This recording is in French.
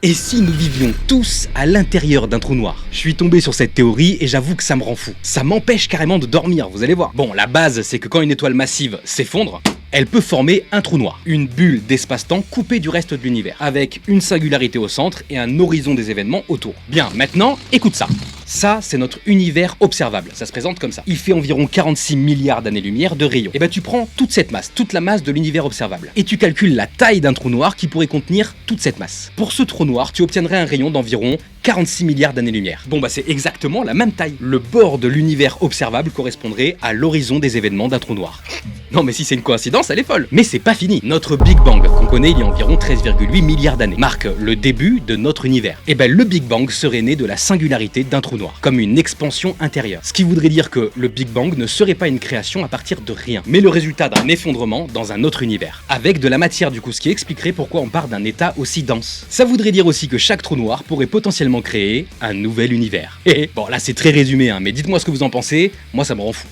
Et si nous vivions tous à l'intérieur d'un trou noir? Je suis tombé sur cette théorie et j'avoue que ça me rend fou. Ça m'empêche carrément de dormir, vous allez voir. Bon, la base, c'est que quand une étoile massive s'effondre, elle peut former un trou noir, une bulle d'espace-temps coupée du reste de l'univers, avec une singularité au centre et un horizon des événements autour. Bien, maintenant, écoute ça. Ça, c'est notre univers observable, ça se présente comme ça. Il fait environ 46 milliards d'années-lumière de rayons. Et ben tu prends toute cette masse, toute la masse de l'univers observable, et tu calcules la taille d'un trou noir qui pourrait contenir toute cette masse. Pour ce trou noir, tu obtiendrais un rayon d'environ 46 milliards d'années-lumière. Bon bah c'est exactement la même taille. Le bord de l'univers observable correspondrait à l'horizon des événements d'un trou noir. Non mais si c'est une coïncidence, elle est folle. Mais c'est pas fini. Notre Big Bang, qu'on connaît il y a environ 13,8 milliards d'années, marque le début de notre univers. Et ben le Big Bang serait né de la singularité d'un trou noir, comme une expansion intérieure. Ce qui voudrait dire que le Big Bang ne serait pas une création à partir de rien, mais le résultat d'un effondrement dans un autre univers. Avec de la matière du coup, ce qui expliquerait pourquoi on part d'un état aussi dense. Ça voudrait dire aussi que chaque trou noir pourrait potentiellement créer un nouvel univers. Et bon là c'est très résumé, hein, mais dites-moi ce que vous en pensez, moi ça me rend fou.